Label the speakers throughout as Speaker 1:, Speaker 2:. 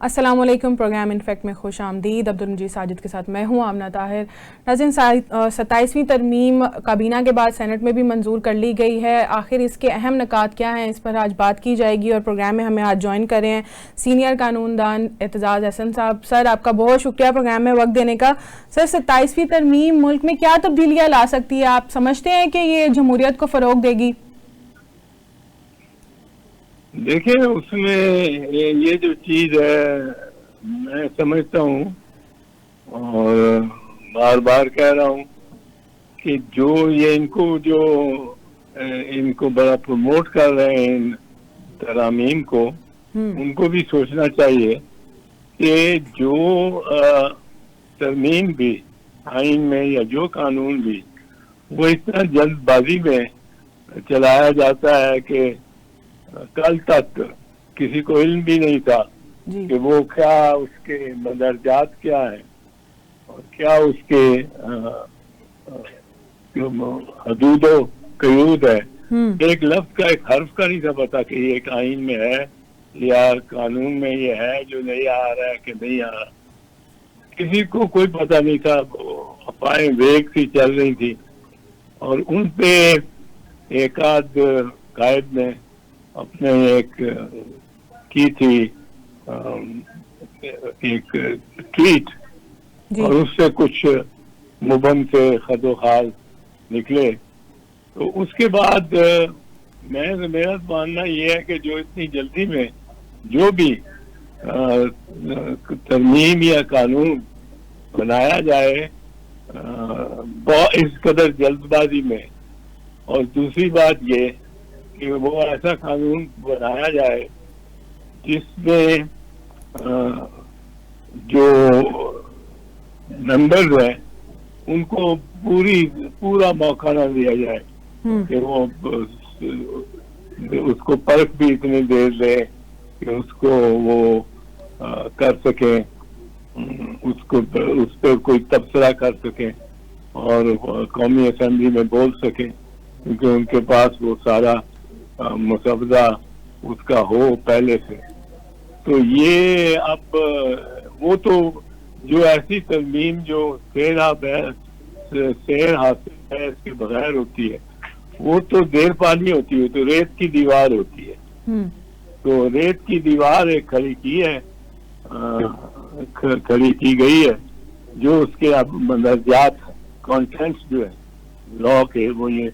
Speaker 1: السلام علیکم، programme in fact میں خوش آمدید. عبدالمجید ساجد کے ساتھ میں ہوں آمنہ طاہر. ناظرین، 27ویں ترمیم کابینہ کے بعد سینٹ میں بھی منظور کر لی گئی ہے. آخر اس کے اہم نکات کیا ہیں، اس پر آج بات کی جائے گی. اور پروگرام میں ہمیں آج جوائن کر رہے ہیں سینئر قانون دان اعتزاز احسن صاحب. سر، آپ کا بہت شکریہ پروگرام میں وقت دینے کا. سر، 27ویں ترمیم ملک میں کیا تبدیلیاں لا سکتی ہے؟ آپ سمجھتے ہیں کہ یہ جمہوریت کو فروغ دے گی؟
Speaker 2: دیکھیں، اس میں یہ جو چیز ہے میں سمجھتا ہوں اور بار بار کہہ رہا ہوں کہ جو یہ ان کو بڑا پروموٹ کر رہے ہیں ان ترامیم کو، ان کو بھی سوچنا چاہیے کہ جو ترمیم بھی آئین میں یا جو قانون بھی وہ اتنا جلد بازی میں چلایا جاتا ہے کہ کل تک کسی کو علم بھی نہیں تھا کہ وہ کیا اس کے مدرجات کیا ہیں اور کیا اس کے حدود و قیود ہے. ایک لفظ کا، ایک حرف کا نہیں تھا پتا کہ یہ ایک آئین میں ہے یا قانون میں یہ ہے جو نہیں آ رہا ہے کہ نہیں آ رہا. کسی کو کوئی پتہ نہیں تھا. افواہیں ویگ سی چل رہی تھی اور ان پہ ایک آدھ قائد نے اپنے ایک کی تھی ایک ٹویٹ اور اس سے کچھ مبہم سے خد و خال نکلے. تو اس کے بعد میرا ماننا یہ ہے کہ جو اتنی جلدی میں جو بھی ترمیم یا قانون بنایا جائے اس قدر جلد بازی میں، اور دوسری بات یہ کہ وہ ایسا قانون بنایا جائے جس میں جو ممبرز ہیں ان کو پورا موقع نہ دیا جائے کہ وہ اس کو پرکھ بھی اتنی دیر لے کہ اس کو وہ کر سکیں، اس پہ کوئی تبصرہ کر سکیں اور قومی اسمبلی میں بول سکیں، کیونکہ ان کے پاس وہ سارا مسودہ اس کا ہو پہلے سے. تو یہ اب وہ تو جو ایسی ترمیم جو سیر حاصل ہے اس کے بغیر ہوتی ہے وہ تو دیر پانی ہوتی ہے، تو ریت کی دیوار ہوتی ہے. تو ریت کی دیوار ایک کھڑی کی گئی ہے جو اس کے اب مندرجات کانٹینٹس جو ہے لا کے وہ یہ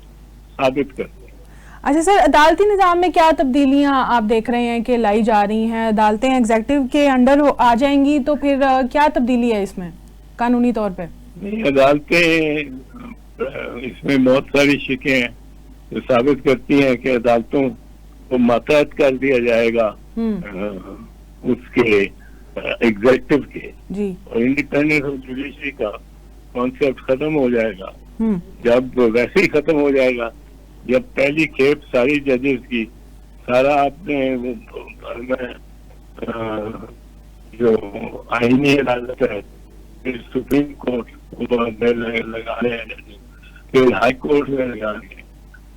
Speaker 2: ثابت کرتے.
Speaker 1: اچھا سر، عدالتی نظام میں کیا تبدیلیاں آپ دیکھ رہے ہیں کہ لائی جا رہی ہیں؟ عدالتیں ایگزیکٹو کے انڈر آ جائیں گی تو پھر کیا تبدیلی ہے اس میں قانونی طور پہ؟
Speaker 2: نہیں، عدالتیں اس میں بہت ساری شکیں ہیں جو ثابت کرتی ہیں کہ عدالتوں کو ماتحت کر دیا جائے گا اس کے ایگزیکٹو کے، اور انڈیپینڈنس آف جوڈیشری کا کانسیپٹ ختم ہو جائے گا. جب ویسے ہی ختم ہو جائے گا جب پہلی کھیپ ساری ججز کی سارا آپ نے جو آئینی عدالت ہے، پھر سپریم کورٹ لگانے ہیں، پھر ہائی کورٹ میں لگانے ہیں،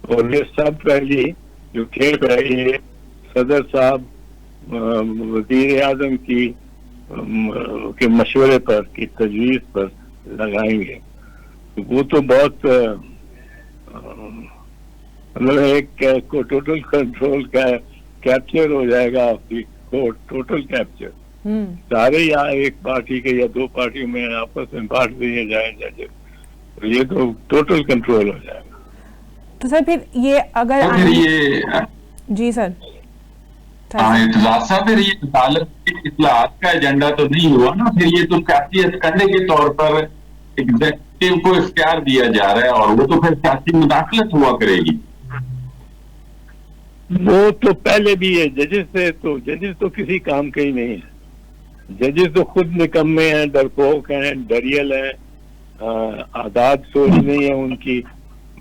Speaker 2: اور یہ سب پہلی جو کھیپ ہے یہ صدر صاحب وزیر اعظم کے مشورے پر، کی تجویز پر لگائیں گے. وہ تو بہت مطلب ایک ٹوٹل کنٹرول کا کیپچر ہو جائے گا، ٹوٹل کیپچر. سارے یا ایک پارٹی کے یا دو پارٹیوں میں آپس میں بانٹ دیے جائیں ججز، یہ تو ٹوٹل کنٹرول ہو جائے گا.
Speaker 1: تو سر پھر یہ اگر جی سر
Speaker 3: اعتزاز صاحب، پھر یہ عدالت کی اصلاحات کا ایجنڈا تو نہیں ہوا نا؟ پھر یہ تو سیاسی ہتھکنڈے کے طور پر ایگزیکٹو کو اختیار دیا جا رہا ہے اور وہ تو پھر سیاسی مداخلت ہوا کرے گی.
Speaker 2: وہ تو پہلے بھی ہے. ججز تو کسی کام کے ہی نہیں ہے. ججز تو خود نکمے ہیں، ڈرپوک ہیں، ڈریل ہیں، عادات سوچ نہیں ہے ان کی.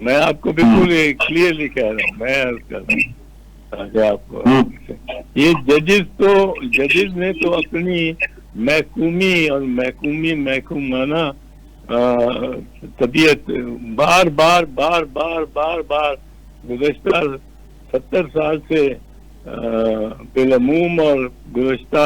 Speaker 2: میں آپ کو بالکل کلیئرلی کہہ رہا ہوں، میں عرض کر رہا ہوں آپ کو، یہ ججز نے تو اپنی محکومی اور محکومانہ طبیعت بار بار گزشتہ 70 سال سے بالعموم اور گزشتہ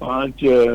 Speaker 2: 5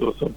Speaker 2: 200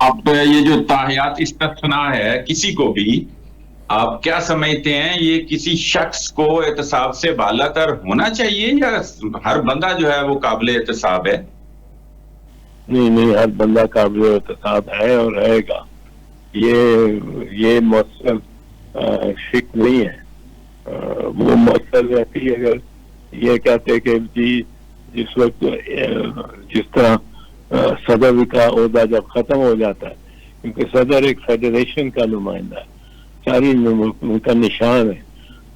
Speaker 3: اب یہ جو تاحیات استثناء ہے کسی کو بھی آپ کیا سمجھتے ہیں یہ کسی شخص کو احتساب سے بالا تر ہونا چاہیے یا ہر بندہ جو ہے وہ قابل احتساب ہے؟
Speaker 2: نہیں ہر بندہ قابل احتساب ہے اور رہے گا. یہ مؤثر شک نہیں ہے. وہ مؤثر رہتی ہے اگر یہ کہتے کہ جی جس وقت جس طرح صدر کا عہدہ جب ختم ہو جاتا ہے کیونکہ صدر ایک فیڈریشن کا نمائندہ ہے, ساری ملکوں کا نشان ہے,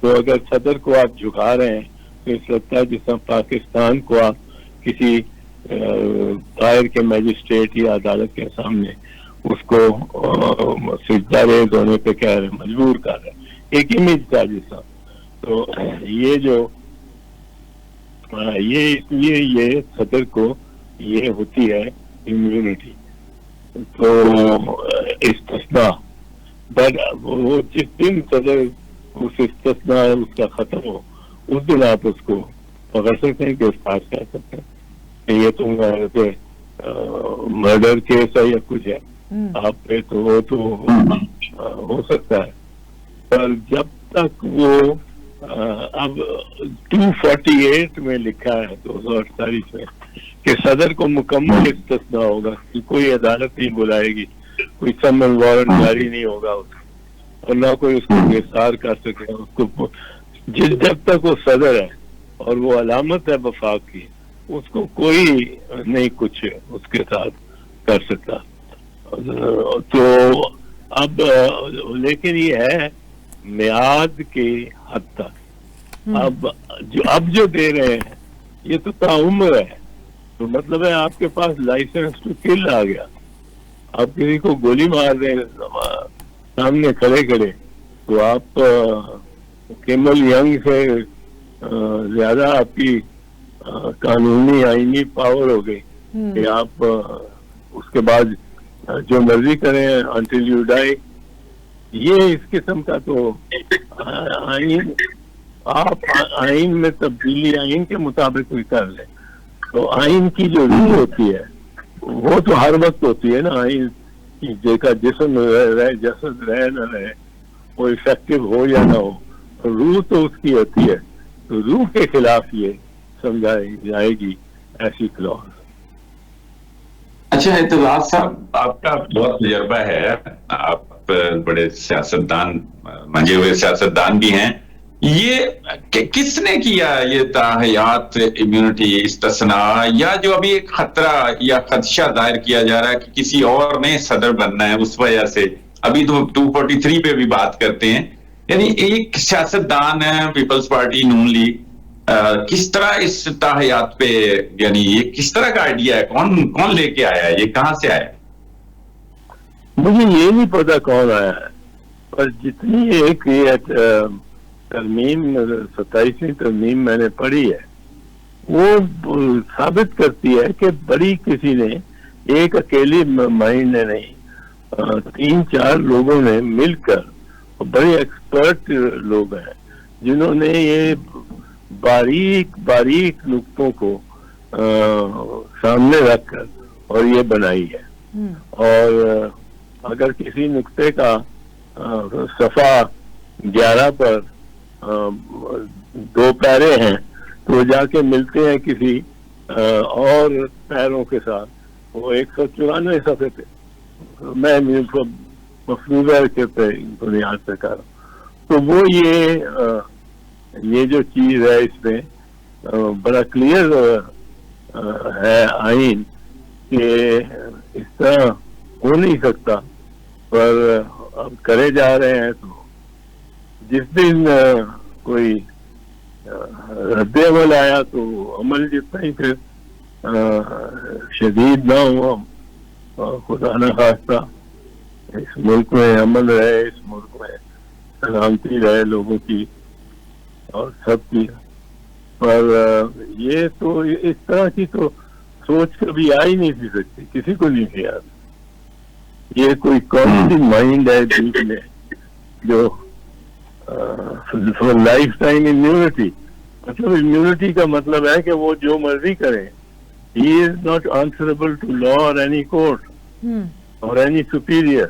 Speaker 2: تو اگر صدر کو آپ جھکا رہے ہیں تو اس لگتا ہے جس طرح پاکستان کو آپ کسی دائر کے میجسٹریٹ یا عدالت کے سامنے اس کو سجدہ ریز ہونے پہ کہہ رہے مجبور کر رہے ایک امیج کا جیسا. تو یہ جو یہ اس لیے یہ صدر کو یہ ہوتی ہے امیونٹی, تو استثناء بٹ وہ جس دن صدر اس استثناء اس کا ختم ہو اس دن آپ اس کو پکڑ سکتے ہیں, گرفتار کر سکتے ہیں کہ یہ تم پہ مرڈر کیس ہے یا کچھ ہے آپ پہ, تو وہ تو ہو سکتا ہے. پر جب تک وہ اب 248 میں لکھا ہے 2048 میں کہ صدر کو مکمل استثناء ہوگا کہ کوئی عدالت نہیں بلائے گی, کوئی سمن وارنٹ جاری نہیں ہوگا اور نہ کوئی اس کو گرفتار کر سکے. اس کو جب تک وہ صدر ہے اور وہ علامت ہے وفاق کی اس کو کوئی نہیں کچھ اس کے ساتھ کر سکتا. تو اب لیکن یہ ہے میعاد کی حد تک. اب جو دے رہے ہیں یہ تو تعمر ہے, تو مطلب ہے آپ کے پاس لائسنس ٹو کل آ گیا, آپ کسی کو گولی مار رہے ہیں سامنے کھڑے تو آپ کیمل ینگ سے زیادہ آپ کی قانونی آئینی پاور ہو گئی کہ آپ اس کے بعد جو مرضی کریں انٹل یو ڈائی. یہ اس قسم کا تو آئین آپ آئین میں تبدیلی آئین کے مطابق بھی کر لیں, تو آئین کی جو روح ہوتی ہے وہ تو ہر وقت ہوتی ہے نا. آئین کی کا جسم رہے جسد رہے نہ رہے, وہ افیکٹو ہو یا نہ ہو, روح تو اس کی ہوتی ہے, تو روح کے خلاف یہ سمجھائی جائے گی ایسی کلوز.
Speaker 3: اچھا اعتزاز صاحب آپ کا بہت تجربہ ہے, آپ بڑے سیاستدان منجے ہوئے سیاستدان بھی ہیں. یہ کس نے کیا یہ تاحیات امیونٹی استثناء, یا جو ابھی ایک خطرہ یا خدشہ ظاہر کیا جا رہا ہے کہ کسی اور نے صدر بننا ہے اس وجہ سے ابھی تو 243 پہ بھی بات کرتے ہیں, یعنی ایک سیاستدان ہے پیپلز پارٹی نون لیگ کس طرح اس تاحیات پہ, یعنی یہ کس طرح کا آئیڈیا ہے, کون لے کے آیا ہے, یہ کہاں سے آیا؟
Speaker 2: مجھے یہ نہیں پتا کون آیا ہے, پر جتنی ایک ترمیم 27ویں ترمیم میں نے پڑھی ہے وہ ثابت کرتی ہے کہ بڑی کسی نے ایک اکیلی مائنڈ نے نہیں, 3-4 لوگوں نے مل کر, بڑے ایکسپرٹ لوگ ہیں جنہوں نے یہ باریک نقطوں کو سامنے رکھ کر اور یہ بنائی ہے. اور اگر کسی نقطے کا صفحہ 11 پر 2 پیرے ہیں تو جا کے ملتے ہیں کسی اور پیروں کے ساتھ, وہ 194 صفحے پہ میں مفروضہ کے پہ بنیاد پہ کر رہا ہوں. تو وہ یہ جو چیز ہے اس میں بڑا کلیئر ہے آئین کہ اس طرح ہو نہیں سکتا, پر اب کرے جا رہے ہیں. تو جس دن کوئی رد عمل آیا تو عمل جتنا ہی پھر شدید نہ ہو, خدا نہ خواستہ اس ملک میں امن رہے, اس ملک میں سلامتی رہے لوگوں کی اور سب کی. پر یہ تو اس طرح کی تو سوچ کبھی آ ہی نہیں تھی سکتی, کسی کو نہیں تھی یاد. یہ کوئی کون سی مائنڈ ہے دل میں جو لائف ٹائم امیونٹی, مطلب امیونٹی کا مطلب ہے کہ وہ جو مرضی کرے, he is not answerable to law or any court, or any superior.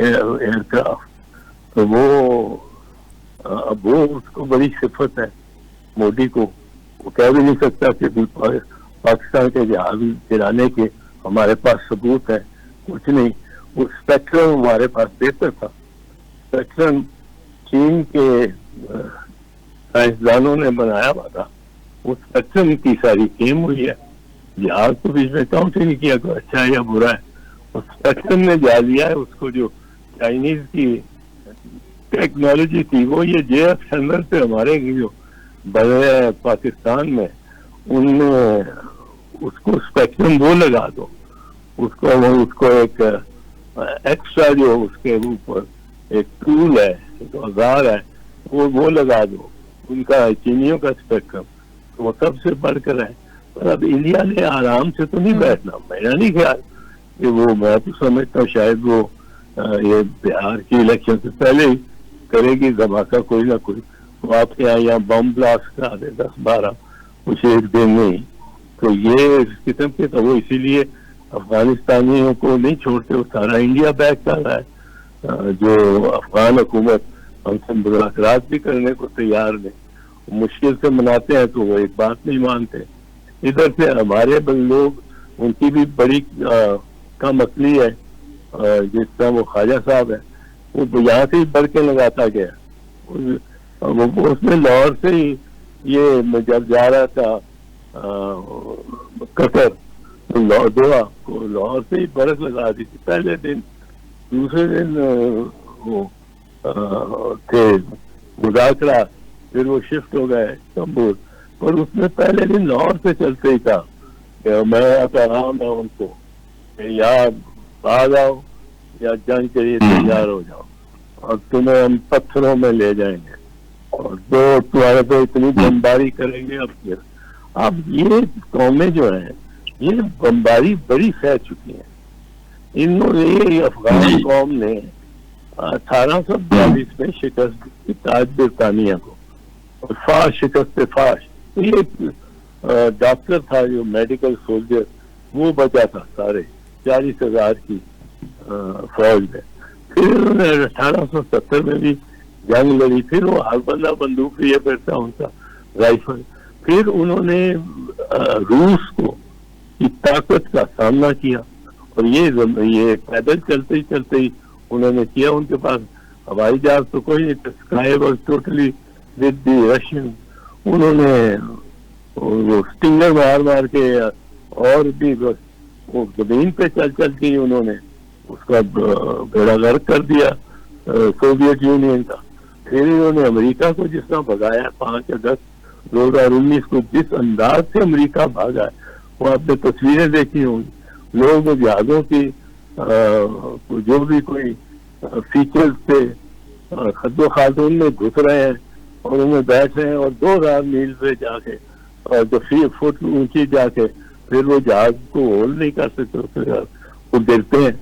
Speaker 2: Aircraft. تو اب وہ اس کو بڑی صفت ہے مودی کو. وہ کہہ بھی نہیں سکتا کہ پاکستان کے جہاز گرانے کے ہمارے پاس ثبوت ہے, کچھ نہیں. وہ اسپیکٹرم ہمارے پاس بہتر تھا. اسپیکٹرم چین کے سائنسدانوں نے بنایا ہوا تھا. وہ اسپیکٹرم کی ساری گیم ہوئی ہے. جہاز کو بیچ میں کاؤنٹ نہیں کیا کوئی اچھا ہے یا برا ہے. اسپیکٹرم نے جا لیا ہے اس کو. جو چائنیز کی ٹیکنالوجی تھی وہ یہ جے ایف سینڈر پہ ہمارے جو بڑے پاکستان میں ان میں اس کو اسپیکٹرم وہ لگا دو, اس کو ایک ایکسٹرا جو اس کے اوپر ایک ٹول ہے, ایک اوزار ہے, وہ لگا دو ان کا چینیوں کا اسپیکٹرم. وہ سب سے بڑھ کر ہے. پر اب انڈیا نے آرام سے تو نہیں بیٹھنا. میرا نہیں خیال کہ وہ, میں تو سمجھتا ہوں شاید وہ یہ بہار کی الیکشن سے پہلے ہی کرے گی دھماکہ کوئی نہ کوئی. وہ آپ کے یہاں بم بلاسٹ کرا دے 10-12 کچھ ایک دن نہیں. تو یہ اس قسم کے تو وہ اسی لیے افغانستانیوں کو نہیں چھوڑتے. وہ سارا انڈیا بیک کر رہا ہے. جو افغان حکومت ہم سے مذاکرات بھی کرنے کو تیار نہیں, مشکل سے مناتے ہیں تو وہ ایک بات نہیں مانتے. ادھر سے ہمارے لوگ ان کی بھی بڑی کم عقلی ہے. جس طرح وہ خواجہ صاحب ہے وہ یہاں سے ہی بڑھ کے لگاتا گیا. اس میں لاہور سے ہی یہ جب جا رہا تھا قطر دعا کو لاہور سے ہی برف لگا دی تھی پہلے دن. دوسرے دن وہ تھے مذاکرات, پھر وہ شفٹ ہو گئے استنبول. اور اس میں پہلے دن لاہور سے چلتے ہی تھا کہ میں پیغام ہے ان کو کہ یا بھاگ آؤ یا جنگ کے لیے تیار ہو جاؤ اور تمہیں ہم پتھروں میں لے جائیں گے اور تمہارے تو اتنی بمباری کریں گے. اب یہ قومیں جو ہیں یہ بمباری بڑی سہ چکی ہیں. انہوں نے یہ افغان قوم نے 1842 میں شکست دی تاج برطانیہ کو, اور فاش شکست فاش. یہ ڈاکٹر تھا جو میڈیکل سولجر, وہ بچا تھا سارے 40,000 کی فوج میں. پھر انہوں نے 1870 میں بھی جنگ لڑی. پھر وہ ہر بندہ بندوق لیے پھرتا ان کا رائفل. پھر انہوں نے روس کو کی طاقت کا سامنا کیا, اور یہ پیدل چلتے ہی انہوں نے کیا. ان کے پاس ہوائی جہاز تو کوئی نہیں, sky was totally with the Russian. انہوں نے وہ اسٹنگر مار کے اور بھی وہ زمین پہ چل کے انہوں نے اس کا بیڑا غرق کر دیا سوویت یونین کا. پھر انہوں نے امریکہ کو جس طرح بھگایا 5 اگست 2019 کو, جس انداز سے امریکہ بھاگا ہے وہ آپ نے تصویریں دیکھی ہوں گی. لوگ جہازوں کی جو بھی کوئی فیچرز تھے خد و خاتون میں گھس رہے ہیں اور ان میں بیٹھ رہے ہیں, اور 2000 میل پہ جا کے اور 10 فٹ اونچی جا کے پھر وہ جہاز کو ہول نہیں کر سکتے, وہ گرتے ہیں.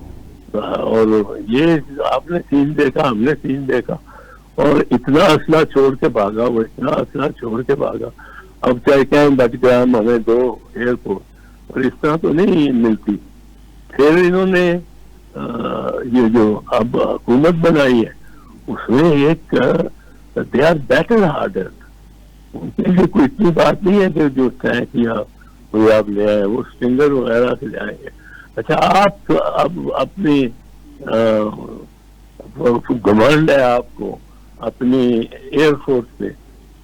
Speaker 2: اور یہ آپ نے سین دیکھا, ہم نے سین دیکھا, اور اتنا اسلحہ چھوڑ کے بھاگا, وہ اتنا اسلحہ چھوڑ کے بھاگا. اب چاہے کہیں بٹگرام ہمیں 2 ایئرپورٹ, اور اس طرح تو نہیں ملتی. پھر انہوں نے یہ جو اب حکومت بنائی ہے اس میں ایک دے آر بیٹر ہارڈر. ان کے لیے کوئی اتنی بات نہیں ہے کہ جو ٹینک یا کوئی آپ لے آئے, وہ اسٹنگر وغیرہ سے لے آئیں گے. اچھا آپ اب اپنی گمنڈ ہے آپ کو اپنی ایئر فورس پہ,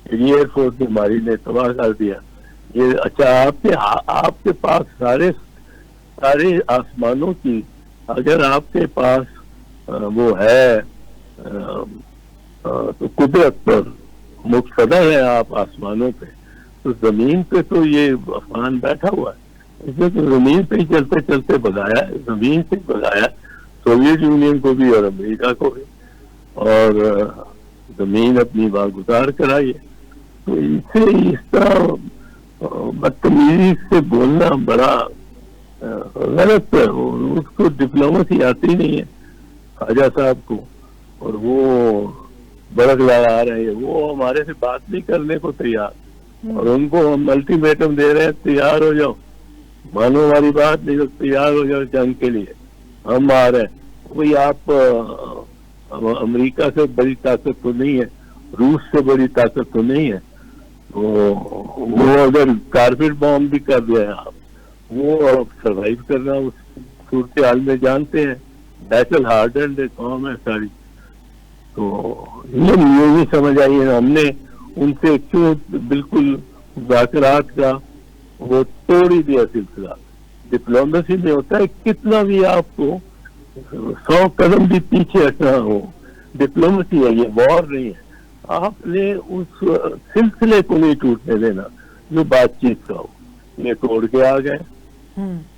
Speaker 2: ایئر فورس ہماری نے تباہ کر دیا یہ. اچھا آپ کے پاس سارے آسمانوں کی اگر آپ کے پاس وہ ہے تو قدرت پر مقتدر ہے آپ آسمانوں پہ, تو زمین پہ تو یہ افغان بیٹھا ہوا ہے. اس نے تو زمین پہ ہی چلتے بگایا, زمین سے بگایا سوویت یونین کو بھی اور امریکہ کو بھی, اور زمین اپنی واگزار کرائی ہے. تو اس طرح بدتمیزی سے بولنا بڑا غلط ہے. اس کو ڈپلومیسی آتی نہیں ہے خواجہ صاحب کو, اور وہ برق لگا رہے ہیں. وہ ہمارے سے بات نہیں کرنے کو تیار, اور ان کو ہم الٹیمیٹم دے رہے ہیں تیار ہو جاؤ, مانو ہماری بات نہیں تو تیار ہو جاؤ جنگ کے لیے, ہم آ رہے ہیں. کوئی آپ امریکہ سے بڑی طاقت تو نہیں ہے, روس سے بڑی طاقت تو نہیں ہے. وہ اگر کارپیٹ بام بھی کر دیا آپ, وہ سروائیو کرنا اس صورتحال میں جانتے ہیں. بیٹل ہارڈنڈ قوم ہے ساری. تو یہ نہیں سمجھ آئی ہے ہم نے ان سے کیوں بالکل مذاکرات کا وہ توڑ ہی دیا سلسلہ. ڈپلومیسی میں ہوتا ہے کتنا بھی آپ کو 100 قدم بھی پیچھے ہٹنا ہو, ڈپلومیسی ہے, یہ وار نہیں ہے. آپ نے اس سلسلے کو نہیں ٹوٹنے دینا جو بات چیت کا ہو. یہ توڑ کے آ گئے,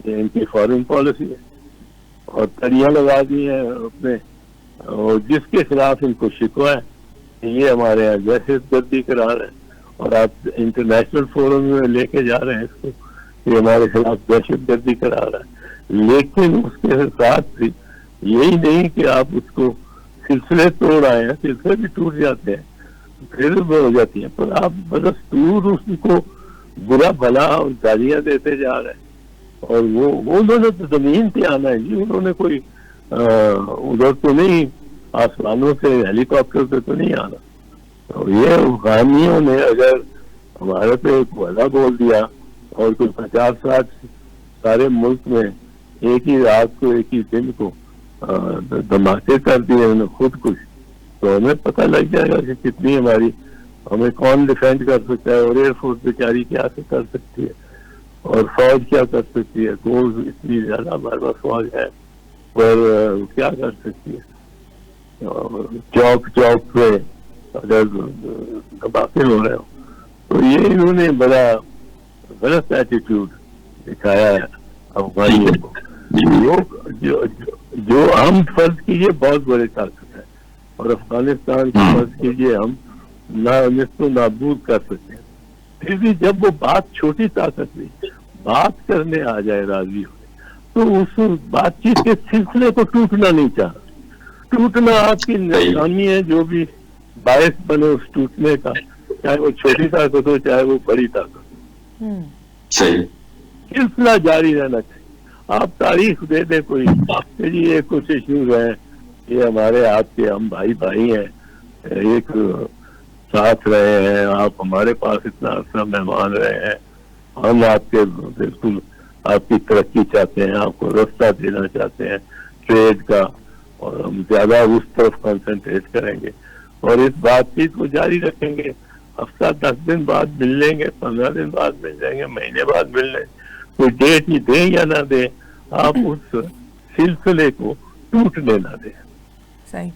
Speaker 2: یہ ان کی فارن پالیسی ہے, اور تڑیاں لگا دی ہیں اپنے, اور جس کے خلاف ان کو شکوہ ہے کہ یہ ہمارے یہاں دہشت گردی کرا رہے ہیں, اور آپ انٹرنیشنل فورم میں لے کے جا رہے ہیں اس کو, یہ ہمارے خلاف دہشت گردی کرا رہا ہے. لیکن اس کے ساتھ بھی یہی نہیں کہ آپ اس کو سلسلے توڑ آئے ہیں, سلسلے بھی ٹوٹ جاتے ہیں, پھر ہو جاتی ہیں, پر آپ بدستور اس کو برا بھلا اور گالیاں دیتے جا رہے ہیں. اور وہ انہوں نے تو زمین پہ آنا ہے جی, انہوں نے کوئی ادھر تو نہیں آسمانوں سے ہیلی کاپٹر پہ تو نہیں آنا. تو یہ افغانیوں نے اگر ہمارے پہ ایک وعدہ بول دیا اور کوئی 50-60 سارے ملک میں ایک ہی رات کو ایک ہی دن کو دھماکے کر دیے انہوں نے خود کچھ, تو ہمیں پتہ لگ جائے گا کہ کتنی ہمیں کون ڈیفینڈ کر سکتا ہے, اور ایئر فورس بیچاری کیا کر سکتی ہے, اور فوج کیا کر سکتی ہے. تو اتنی زیادہ ہمارے پاس فوج ہے پر کیا کر سکتی ہے. چوک پہ اگر دھماکے ہو رہے ہو تو یہ انہوں نے بڑا غلط ایٹیٹیوڈ دکھایا ہے افغانیوں کو. جو ہم فرض کیجیے بہت بڑی طاقت ہے, اور افغانستان کو فرض کیجیے ہم نصف و نابود کر سکتے ہیں. پھر بھی جب وہ بات چھوٹی طاقت نہیں بات کرنے آ جائے راضی ہوئے, تو اس بات چیت کے سلسلے کو ٹوٹنا نہیں چاہتا. ٹوٹنا آپ کی ناکامی ہے جو بھی باعث بنے اس ٹوٹنے کا, چاہے وہ چھوٹی طاقت ہو چاہے وہ بڑی طاقت ہو. سلسلہ جاری رہنا چاہیے. آپ تاریخ دے دیں کوئی کہ جی یہ کچھ ایشوز ہیں, یہ ہمارے آپ کے ہم بھائی ہیں, ایک ساتھ رہے ہیں, آپ ہمارے پاس اتنا عرصہ مہمان رہے ہیں, ہم آپ کے بالکل آپ کی ترقی چاہتے ہیں, آپ کو راستہ دینا چاہتے ہیں ٹریڈ کا, اور ہم زیادہ اس طرف کنسنٹریٹ کریں گے اور اس بات چیت کو جاری رکھیں گے. ہفتہ 10 دن بعد مل لیں گے, 15 دن بعد مل جائیں گے, مہینے بعد مل لیں گے, کوئی ڈیٹ ہی دیں یا نہ دیں, آپ اس سلسلے کو ٹوٹنے نہ دیں.
Speaker 1: صحیح,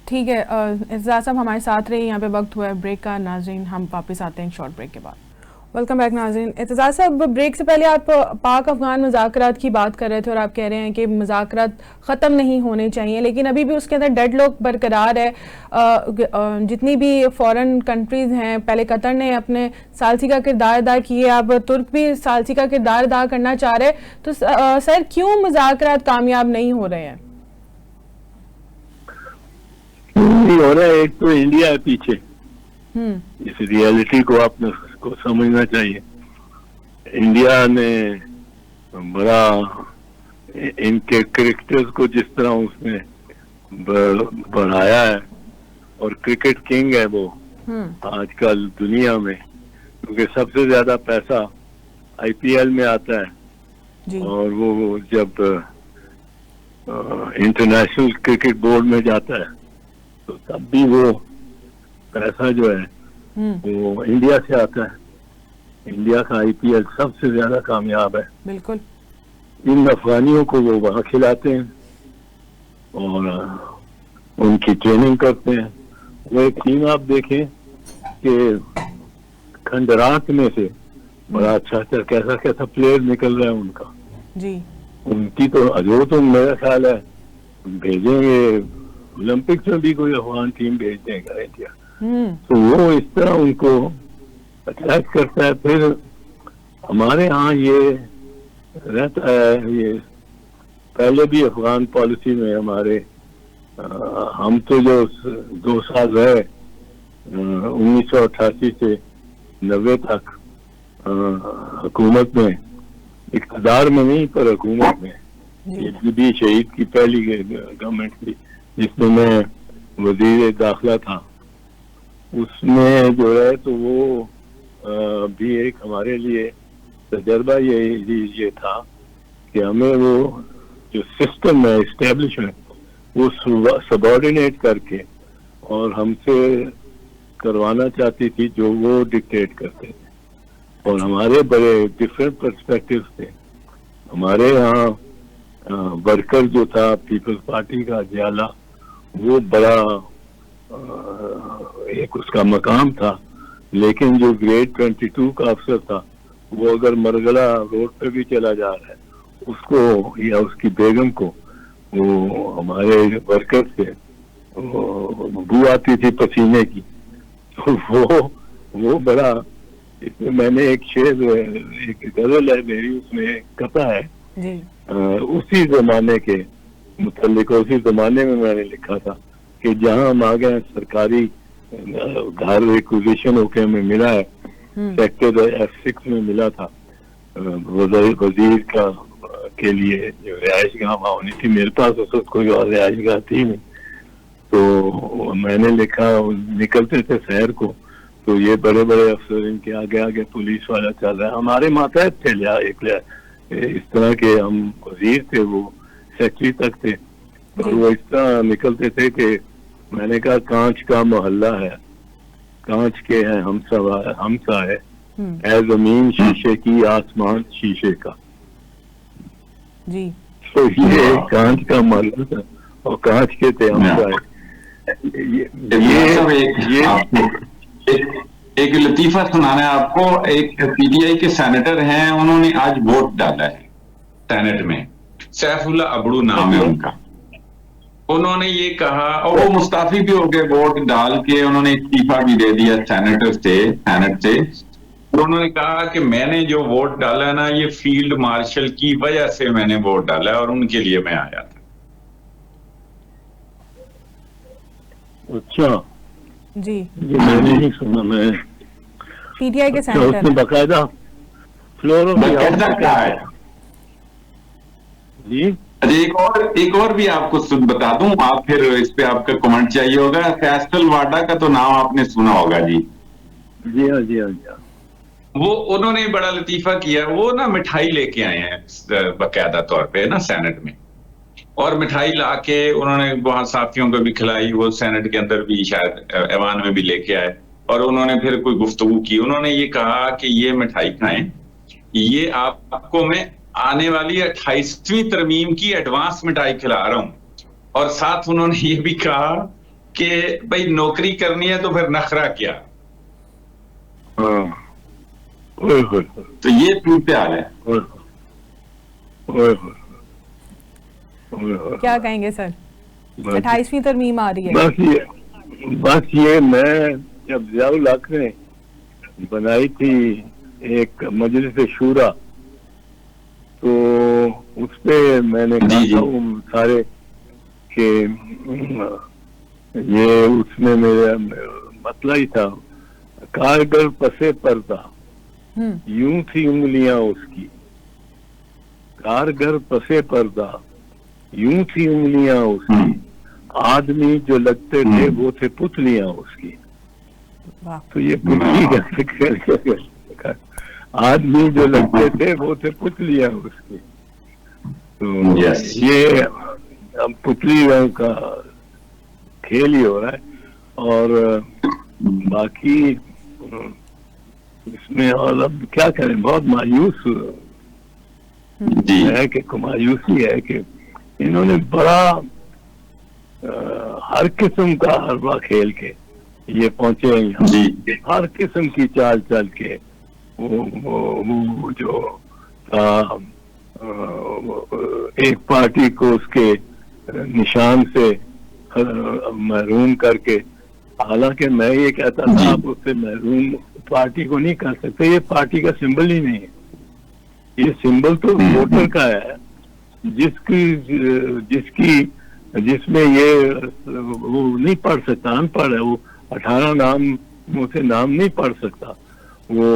Speaker 1: ٹھیک ہے. اعتزاز صاحب ہمارے ساتھ رہے, یہاں پہ وقت ہوا ہے بریک کا. ناظرین ہم واپس آتے ہیں شارٹ بریک کے بعد. ویلکم بیک ناظرین. اعتزاز صاحب بریک سے پہلے آپ پاک افغان مذاکرات کی بات کر رہے تھے, اور آپ کہہ رہے ہیں کہ مذاکرات ختم نہیں ہونے چاہیے, لیکن ابھی بھی اس کے اندر ڈیڈ لاک برقرار ہے. جتنی بھی فورن کنٹریز ہیں, پہلے قطر نے اپنے ثالثی کا کردار ادا کیے, اب ترک بھی ثالثی کا کردار ادا کرنا چاہ رہے, تو سر کیوں مذاکرات کامیاب نہیں ہو رہے ہیں؟
Speaker 2: نہیں ہو رہا ہے, ایک تو انڈیا ہے پیچھے, اس ریئلٹی کو آپ نے کو سمجھنا چاہیے. انڈیا نے بڑا ان کے کرکٹرز کو جس طرح اس نے بڑھایا ہے, اور کرکٹ کنگ ہے وہ آج کل دنیا میں, کیونکہ سب سے زیادہ پیسہ IPL میں آتا ہے, اور وہ جب انٹرنیشنل کرکٹ بورڈ میں جاتا ہے تو تب بھی وہ پیسہ جو ہے وہ انڈیا سے آتا ہے. انڈیا کا IPL سب سے زیادہ کامیاب ہے.
Speaker 1: بالکل.
Speaker 2: ان افغانیوں کو وہ وہاں کھلاتے ہیں اور ان کی ٹریننگ کرتے ہیں. وہ ایک ٹیم آپ دیکھیں کہ کھنڈرات میں سے بڑا اچھا کیسا پلیئر نکل رہا ہے ان کا.
Speaker 1: جی,
Speaker 2: ان کی تو میرا خیال ہے بھیجیں گے اولمپکس میں بھی کوئی افغان ٹیم بھیج دیں گا انڈیا. تو وہ اس طرح ان کو اٹریکٹ کرتا ہے. پھر ہمارے ہاں یہ رہتا ہے, یہ پہلے بھی افغان پالیسی میں ہمارے ہم تو جو 2 سال رہے 1988 سے 90 تک حکومت میں, اقتدار میں نہیں پر حکومت میں. یہ بھی شہید کی پہلی گورنمنٹ تھی جس میں وزیر داخلہ تھا. اس میں جو ہے تو وہ بھی ایک ہمارے لیے تجربہ یہ تھا کہ ہمیں وہ جو سسٹم ہے اسٹیبلشمنٹ وہ سبارڈینیٹ کر کے اور ہم سے کروانا چاہتی تھی جو وہ ڈکٹیٹ کرتے تھے. اور ہمارے بڑے ڈفرینٹ پرسپیکٹو تھے. ہمارے یہاں ورکر جو تھا پیپلز پارٹی کا جیالہ وہ بڑا ایک اس کا مقام تھا, لیکن جو گریڈ 22 کا افسر تھا وہ اگر مرگلہ روڈ پہ بھی چلا جا رہا ہے اس کو یا اس کی بیگم کو وہ ہمارے ورکر سے بو آتی تھی پسینے کی. وہ بڑا اس میں میں نے ایک شعر ایک غزل ہے میری اس میں کتا ہے اسی زمانے کے متعلق. اسی زمانے میں نے لکھا تھا کہ جہاں ہم آگے سرکاری گھر ایکوزیشن ہو کے ہمیں ملا ہے, سیکٹر F6 میں ملا تھا وزیر کا کے لیے جو رہائش گاہ وہاں ہونی تھی. میرے پاس اس وقت کوئی اور رہائش گاہ تھی نہیں, تو میں نے لکھا نکلتے تھے شہر کو تو یہ بڑے بڑے افسر ان کے آگے آگے پولیس والا چل رہا ہے. ہمارے ماتحت تھے اس طرح کے ہم وزیر تھے وہ سیکٹری تک تھے اور وہ اس طرح نکلتے تھے کہ میں نے کہا کانچ کا محلہ ہے, کانچ کے ہیں ہم سا ہے, اے زمین شیشے کی آسمان شیشے کا.
Speaker 1: جی
Speaker 2: تو یہ کانچ کا محلہ تھا اور کانچ کے تھے ہم سا ہے.
Speaker 3: ایک لطیفہ سنانا ہے آپ کو. ایک پی ٹی آئی کے سینیٹر ہیں, انہوں نے آج ووٹ ڈالا ہے سینٹ میں, سیف اللہ ابڑو نام ہے ان کا. انہوں نے یہ کہا اور وہ مستعفی بھی ہو گئے ووٹ ڈال کے, انہوں نے استعفیٰ بھی دے دیا سینٹ سے. انہوں نے کہا کہ میں نے جو ووٹ ڈالا نا یہ فیلڈ مارشل کی وجہ سے میں نے ووٹ ڈالا اور ان کے لیے میں آیا تھا.
Speaker 2: اچھا
Speaker 1: جی
Speaker 2: میں نے نہیں سنا. میں
Speaker 1: پی ٹی آئی کے سینیٹر
Speaker 2: باقاعدہ فلور
Speaker 3: ہے.
Speaker 2: جی
Speaker 3: ایک اور بھی آپ کو بتا دوں, آپ پھر اس پہ آپ کا کمنٹ چاہیے ہوگا. فیصل واڈا کا تو نام آپ نے سنا ہوگا. جی
Speaker 2: جی ہاں جی ہاں جی.
Speaker 3: وہ انہوں نے بڑا لطیفہ کیا. وہ نا مٹھائی لے کے آئے ہیں باقاعدہ طور پہ نا سینٹ میں, اور مٹھائی لا کے انہوں نے وہاں صحافیوں کو بھی کھلائی. وہ سینٹ کے اندر بھی شاید ایوان میں بھی لے کے آئے اور انہوں نے پھر کوئی گفتگو کی. انہوں نے یہ کہا کہ یہ مٹھائی کھائیں, یہ آپ کو میں آنے والی 28ویں ترمیم کی ایڈوانس مٹھائی کھلا رہا ہوں. اور ساتھ انہوں نے یہ بھی کہا کہ بھائی نوکری کرنی ہے تو پھر نخرہ کیا. تو یہ صورتحال ہے.
Speaker 1: کیا کہیں گے سر, 28ویں ترمیم آ رہی ہے.
Speaker 2: بس یہ میں جب ضیاء الحق نے بنائی تھی ایک مجلس شورا تو اس پہ میں نے کہا سارے کہ یہ اس میں میرا مسئلہ ہی تھا, کارگر پسے پردہ یوں تھی انگلیاں اس کی, کارگر پسے پردہ یوں تھی انگلیاں اس کی, آدمی جو لگتے تھے وہ تھے پتلیاں اس کی. تو یہ پتلی کا آدمی جو لگتے تھے وہ تھے پتلیاں اس کی. تو یہ اب پتلی کا کھیل ہی ہو رہا ہے. اور باقی اس میں اور اب کیا کریں, بہت مایوس ہے کہ مایوسی ہے کہ انہوں نے بڑا ہر قسم کا حربہ کھیل کے یہ پہنچے ہیں, ہر قسم کی چال چل کے. وہ جو ایک پارٹی کو اس کے نشان سے محروم کر کے, حالانکہ میں یہ کہتا تھا آپ اس سے محروم پارٹی کو نہیں کر سکتے, یہ پارٹی کا سمبل ہی نہیں ہے. یہ سمبل تو ووٹر کا ہے جس میں یہ وہ نہیں پڑھ سکتا, ان پڑھ ہے, وہ 18 ناموں سے نام نہیں پڑھ سکتا. وہ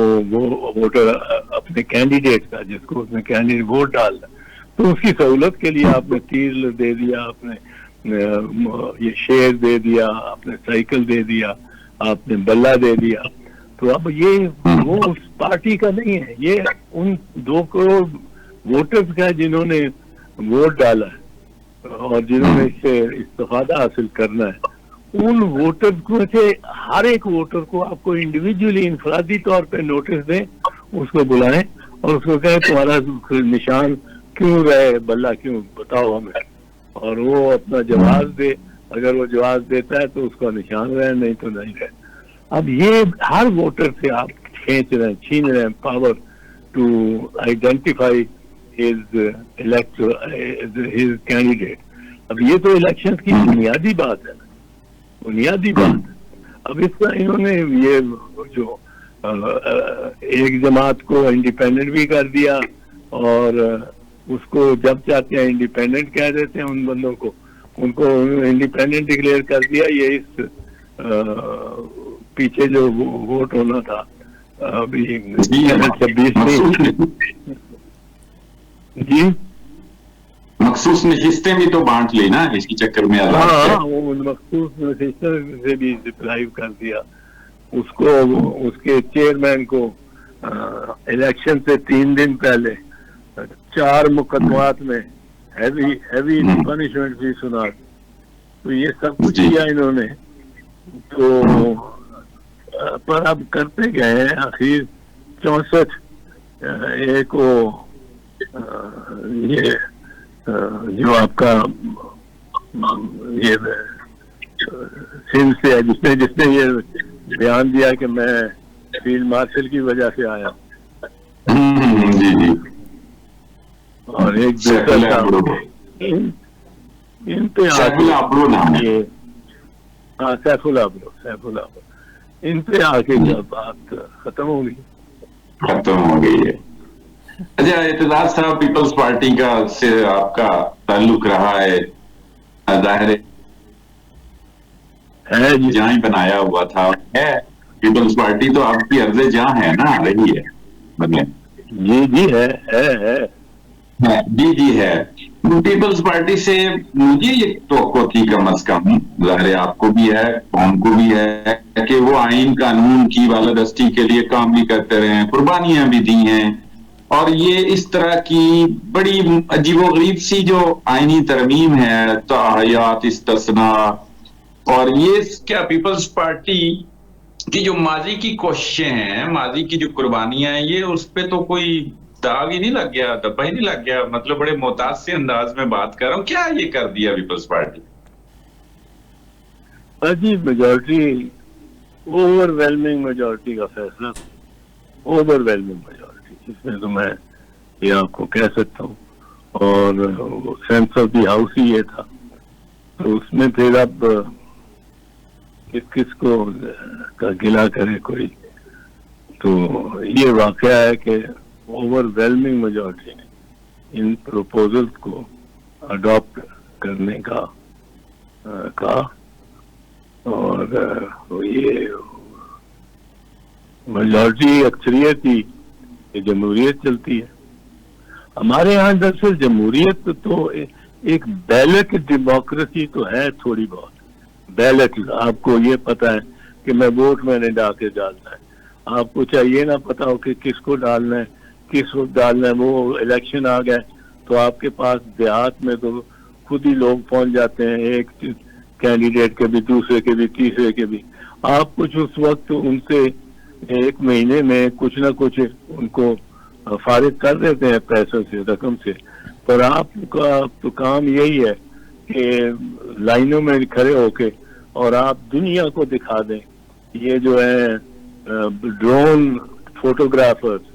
Speaker 2: ووٹر اپنے کینڈیڈیٹ کا، جس کو اس نے کینڈیڈیٹ ووٹ ڈالنا، تو اس کی سہولت کے لیے آپ نے تیر دے دیا، آپ نے یہ شیر دے دیا، آپ نے سائیکل دے دیا، آپ نے بلہ دے دیا. تو اب یہ وہ اس پارٹی کا نہیں ہے، یہ ان 2 کروڑ ووٹرز کا جنہوں نے ووٹ ڈالا ہے اور جنہوں نے اس سے استفادہ حاصل کرنا ہے. ان ووٹر کو سے ہر ایک ووٹر کو آپ کو انڈیویجولی انفرادی طور پہ نوٹس دیں، اس کو بلائیں اور اس کو کہیں تمہارا نشان کیوں رہے، بلہ کیوں، بتاؤ ہمیں، اور وہ اپنا جواز دے. اگر وہ جواز دیتا ہے تو اس کا نشان رہے، نہیں تو نہیں رہے. اب یہ ہر ووٹر سے آپ کھینچ رہے ہیں، چھین رہے ہیں power to identify his candidate. اب یہ تو الیکشن کی بنیادی بات ہے، بنیادی بات. اب اس کا انہوں نے یہ جو ایک جماعت کو انڈیپینڈنٹ بھی کر دیا، اور اس کو جب چاہتے ہیں انڈیپینڈنٹ کہہ دیتے ہیں ان بندوں کو، ان کو انڈیپینڈنٹ ڈکلیئر کر دیا. یہ اس پیچھے جو ووٹ ہونا تھا ابھی 26 میں، جی
Speaker 3: مخصوص نشستیں بھی تو بانٹ لی نا اسی چکر میں.
Speaker 2: ہاں وہ مخصوص نشستوں سے بھی ڈپرائیو کر دیا اس کو. اس کے چیئرمین کو الیکشن سے 3 دن پہلے 4 مقدمات میں ہیوی پنشمنٹ بھی سنا. تو یہ سب کچھ کیا انہوں نے. تو پر اب کرتے گئے آخر 64 ایک وہ یہ جو آپ کا یہ سندھ سے ہے، جس نے یہ بیان دیا کہ میں فیلڈ مارشل کی وجہ سے آیا، اور ایک دوسرا سیف اللہ ابرو ان پہ آ کے بات ختم ہو گئی
Speaker 3: ہے. اچھا اعتزاز صاحب، پیپلز پارٹی کا سے آپ کا تعلق رہا ہے، ظاہر ہے جہاں ہی بنایا ہوا تھا ہے پیپلز پارٹی، تو آپ کی عرض جہاں ہے نا، رہی ہے مطلب
Speaker 2: جی ہے
Speaker 3: جی ہے. پیپلز پارٹی سے مجھے یہ توقع تھی کم از کم، ظاہر آپ کو بھی ہے، قوم کو بھی ہے، کہ وہ آئین قانون کی بالادستی کے لیے کام بھی کرتے رہے ہیں، قربانیاں بھی دی ہیں. اور یہ اس طرح کی بڑی عجیب و غریب سی جو آئینی ترمیم ہے، تعہیات، استثناء، اور یہ کیا پیپلز پارٹی کی جو ماضی کی کوششیں ہیں، ماضی کی جو قربانیاں ہیں، یہ اس پہ تو کوئی داغ ہی نہیں لگ گیا، دبا ہی نہیں لگ گیا؟ مطلب بڑے محتاط سے انداز میں بات کر رہا ہوں، کیا یہ کر دیا پیپلز پارٹی؟
Speaker 2: عجیب میجورٹی، اوور ویلمنگ میجورٹی کا فیصلہ، اوور ویلمنگ میجورٹی، اس میں تو میں یہ آپ کو کہہ سکتا ہوں. اور سینس آف دی ہاؤس ہی یہ تھا. تو اس میں پھر اب کس کو کا گلا کرے کوئی. تو یہ واقعہ ہے کہ اوور ویلمنگ میجورٹی نے ان پروپوزل کو اڈاپٹ کرنے کا کہا، اور یہ میجورٹی اکثریت ہی یہ جمہوریت چلتی ہے. ہمارے یہاں دراصل جمہوریت تو ایک بیلٹ ڈیموکریسی تو ہے تھوڑی بہت. بیلٹ، آپ کو یہ پتا ہے کہ میں ووٹ میں نے ڈالنا ہے، آپ کو چاہیے نہ پتا ہو کہ کس کو ڈالنا ہے، کس وقت ڈالنا ہے. وہ الیکشن آ گئے تو آپ کے پاس دیہات میں تو خود ہی لوگ پہنچ جاتے ہیں، ایک کینڈیڈیٹ کے بھی، دوسرے کے بھی، تیسرے کے بھی. آپ کچھ اس وقت ان سے 1 مہینے میں کچھ نہ کچھ ان کو فارغ کر دیتے ہیں پیسوں سے، رقم سے. پر آپ کا تو کام یہی ہے کہ لائنوں میں کھڑے ہو کے اور آپ دنیا کو دکھا دیں. یہ جو ہے ڈرون فوٹوگرافرز،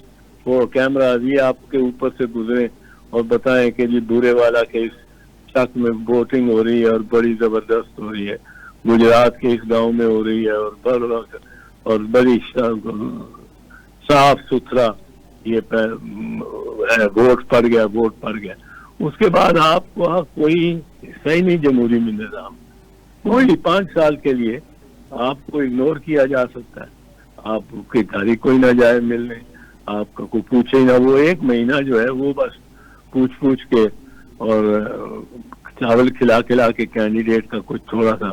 Speaker 2: وہ کیمراز، یہ آپ کے اوپر سے گزرے اور بتائیں کہ جی بورے والا کے اس شخص میں ووٹنگ ہو رہی ہے اور بڑی زبردست ہو رہی ہے، گجرات کے اس گاؤں میں ہو رہی ہے، اور بڑی صاف ستھرا یہ ووٹ پڑ گیا. اس کے بعد آپ کو کوئی صحیح نہیں جمہوری نظام، کوئی 5 سال کے لیے آپ کو اگنور کیا جا سکتا ہے. آپ کی تاریخ کوئی نہ جائے ملنے, آپ کا کوئی پوچھے نہ, وہ 1 مہینہ جو ہے وہ بس پوچھ کے اور چاول کھلا کے کینڈیڈیٹ کا کچھ تھوڑا سا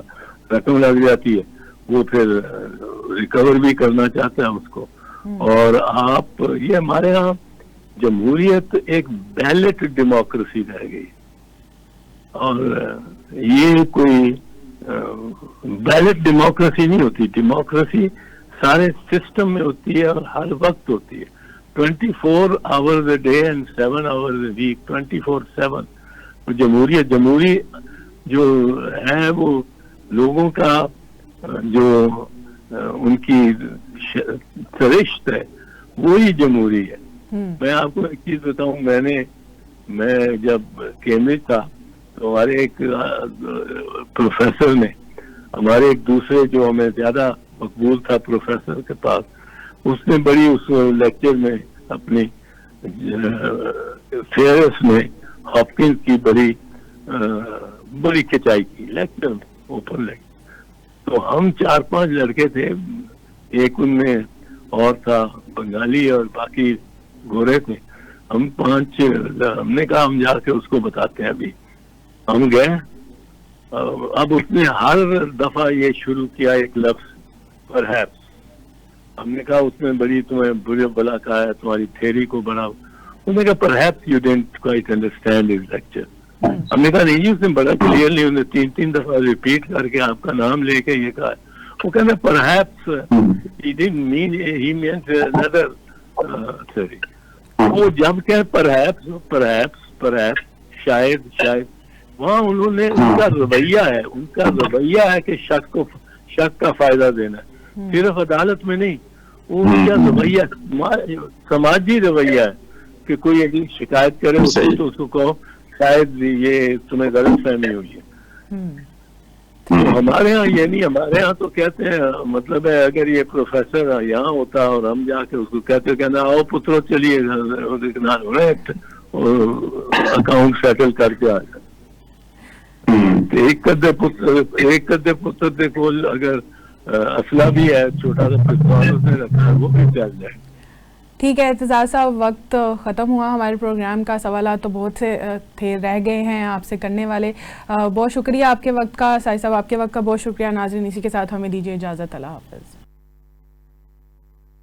Speaker 2: رقم لگ جاتی ہے, وہ پھر ریکور بھی کرنا چاہتا ہے اس کو. اور آپ یہ ہمارے ہاں جمہوریت ایک بیلٹ ڈیموکریسی رہ گئی, اور یہ کوئی بیلٹ ڈیموکریسی نہیں ہوتی. ڈیموکریسی سارے سسٹم میں ہوتی ہے اور ہر وقت ہوتی ہے, 24 hours a day and 7 hours a week, 24/7. جمہوری جو ہے وہ لوگوں کا جو ان کی سرشت ہے وہی جمہوری ہے. میں آپ کو ایک چیز بتاؤں, میں جب کیمبرج تھا تو ہمارے ایک پروفیسر نے, ہمارے ایک دوسرے جو ہمیں زیادہ مقبول تھا پروفیسر کے پاس, اس نے بڑی اس لیکچر میں اپنی فیئرس میں ہاپکنس کی بڑی کھچائی کی لیکچر میں, اوپن لیکچر. تو ہم 4-5 لڑکے تھے, ایک ان میں اور تھا بنگالی اور باقی گورے تھے. ہم 5 ہم نے کہا ہم جا کے اس کو بتاتے ہیں. ابھی ہم گئے, اب اس نے ہر دفعہ یہ شروع کیا ایک لفظ پرہیپس. ہم نے کہا اس میں بڑی تمہیں برے بلا کہا ہے, تمہاری تھیری کو بڑا. اس نے کہا perhaps you don't quite understand his lecture. ہم نے کہا نہیں جی, اس نے بڑا کلیئرلی انہیں 3 دفعہ ریپیٹ کر کے آپ کا نام لے کے یہ کہا. وہ کہنا perhaps he didn't mean, he meant another theory. وہ جب کہ پرہیپس شاید وہاں انہوں نے ان کا رویہ ہے کہ شک کا فائدہ دینا, صرف عدالت میں نہیں. وہ ان کا رویہ سماجی رویہ ہے کہ کوئی اگر شکایت کرے اس کو تو اس کو کہو شاید یہ تمہیں غلط فہمی ہوئی ہے. تو ہمارے ہاں یہ نہیں, ہمارے ہاں تو کہتے ہیں, مطلب ہے اگر یہ پروفیسر یہاں ہوتا اور ہم جا کے اس کو کہتے کہنا آؤ پترو چلیے اکاؤنٹ سیٹل کر کے آ جائے. ایک کدے پتر دیکھو, اگر اسلحہ بھی ہے چھوٹا سا پستول اس نے رکھا ہے وہ بھی چل جائے.
Speaker 1: ٹھیک ہے اعتزاز صاحب, وقت ختم ہوا ہمارے پروگرام کا. سوالات تو بہت سے تھے, رہ گئے ہیں آپ سے کرنے والے. بہت شکریہ آپ کے وقت کا. سائی صاحب آپ کے وقت کا بہت شکریہ. ناظرین اسی کے ساتھ ہمیں دیجیے اجازت. اللہ حافظ.